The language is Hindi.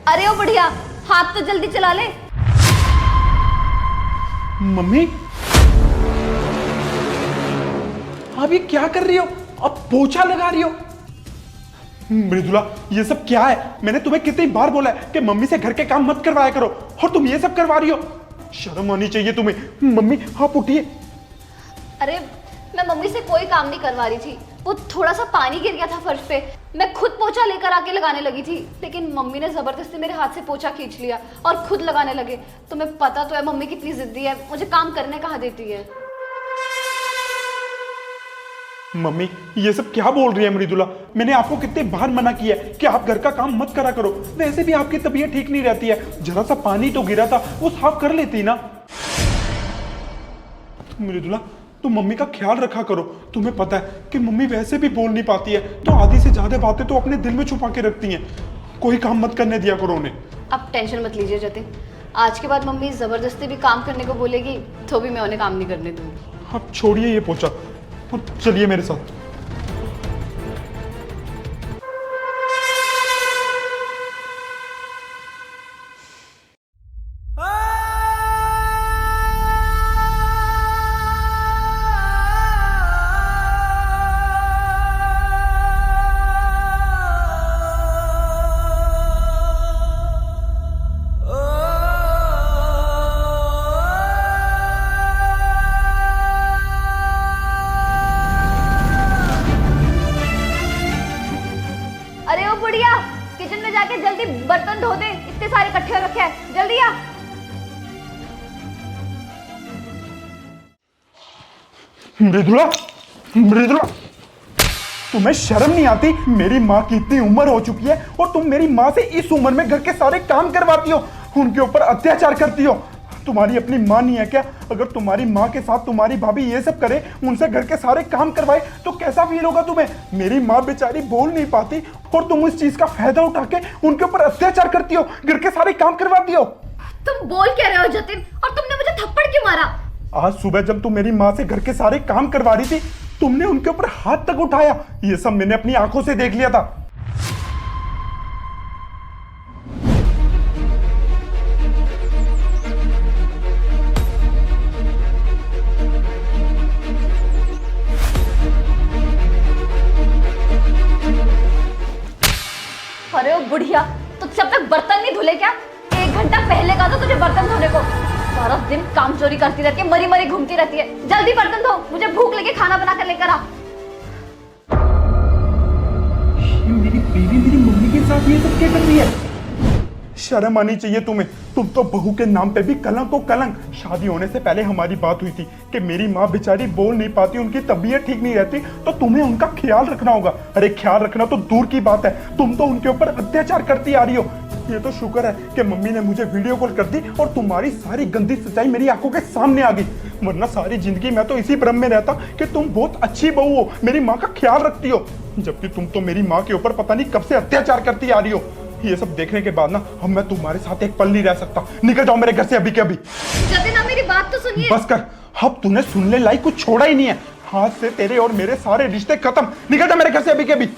अरे ओ बढ़िया, हाथ तो जल्दी चला ले। मम्मी आप ये क्या कर रही हो? अब पोछा लगा रही हो? मृदुला ये सब क्या है? मैंने तुम्हें कितनी बार बोला है कि मम्मी से घर के काम मत करवाया करो और तुम ये सब करवा रही हो। शर्म आनी चाहिए तुम्हें। मम्मी आप उठिए। अरे मैं मम्मी से कोई काम नहीं करवा रही थी, वो थोड़ा सा पानी गिर गया था फर्श पे, मैं खुद पोछा लेकर आके लगाने लगी थी, लेकिन मम्मी ने जबरदस्ती मेरे हाथ से पोछा खींच लिया और खुद लगाने लगे। तुम्हें पता तो है मम्मी कितनी जिद्दी है, मुझे काम करने कहाँ देती है। मम्मी ये सब क्या बोल रही है मृदुला? मैंने आपको कितने बार मना किया है कि आप घर का काम मत करा करो। वैसे भी आपकी तबीयत ठीक नहीं रहती है, जरा सा पानी तो गिरा था वो साफ कर लेती ना। मृदुला तुम मम्मी का ख्याल रखा करो। तुम्हें पता है कि मम्मी वैसे भी बोल नहीं पाती है, तो आधी से ज्यादा बातें तो अपने दिल में छुपा के रखती हैं। कोई काम मत करने दिया करो उन्हें। अब टेंशन मत लीजिए जतिन, आज के बाद मम्मी जबरदस्ती भी काम करने को बोलेगी तो भी मैं उन्हें काम नहीं करने दूंगी। आप छोड़िए ये पोछा और चलिए मेरे साथ। अरे ओ बुढ़िया, किचन में जाके जल्दी बर्तन धो दे, इतने सारे इकट्ठे रखे हैं, जल्दी आ। मृदुला मृदुला तुम्हें शर्म नहीं आती? मेरी माँ की इतनी उम्र हो चुकी है और तुम मेरी माँ से इस उम्र में घर के सारे काम करवाती हो, उनके ऊपर अत्याचार करती हो। तुम्हारी अपनी माँ नहीं है क्या? अगर तुम्हारी माँ के साथ तुम्हारी भाभी ये सब करे, उनसे घर के सारे काम करवाए, तो कैसा फील होगा तुम्हें? मेरी माँ बेचारी बोल नहीं पाती और तुम इस चीज का फायदा उठा के उनके ऊपर अत्याचार करती हो, घर के सारे काम करवाती हो। तुम बोल क्या रहे हो जतिन, और तुमने मुझे थप्पड़ क्यों मारा? आज सुबह जब तुम मेरी माँ से घर के सारे काम करवा रही थी, तुमने उनके ऊपर हाथ तक उठाया। ये सब मैंने अपनी आंखों से देख लिया था। अरे ओ बुढ़िया, तुझसे अब तक बर्तन नहीं धुले क्या? 1 घंटा पहले कहा था तुझे बर्तन धोने को। सारा दिन काम चोरी करती रहती है, मरी मरी घूमती रहती है। जल्दी बर्तन धो, मुझे भूख लगी, खाना बना कर लेकर आ। मेरी बीवी मेरी मम्मी के साथ ये सब क्या कर रही है? शर्म आनी चाहिए तुम्हें। तुम तो बहू के नाम पे भी कलंक को कलंक। शादी होने से पहले हमारी बात हुई थी कि मेरी माँ बेचारी बोल नहीं पाती, उनकी तबीयत ठीक नहीं रहती, तो तुम्हें उनका ख्याल रखना होगा। अरे ख्याल रखना तो दूर की बात है, तुम तो उनके ऊपर अत्याचार करती आ रही हो। ये तो शुक्र है कि मम्मी ने मुझे वीडियो कॉल कर दी और तुम्हारी सारी गंदी सच्चाई मेरी आंखों के सामने आ गई, वरना सारी जिंदगी मैं तो इसी भ्रम में रहता कि तुम बहुत अच्छी बहू हो, मेरी माँ का ख्याल रखती हो, जबकि तुम तो मेरी माँ के ऊपर पता नहीं कब से अत्याचार करती आ रही हो। ये सब देखने के बाद ना अब मैं तुम्हारे साथ एक पल नहीं रह सकता। निकल जाओ मेरे घर से अभी के अभी। जतिन मेरी बात तो सुनिए। बस कर, अब तूने सुनने लायक कुछ छोड़ा ही नहीं है। हाथ से तेरे और मेरे सारे रिश्ते खत्म। निकल जा मेरे घर से अभी के अभी।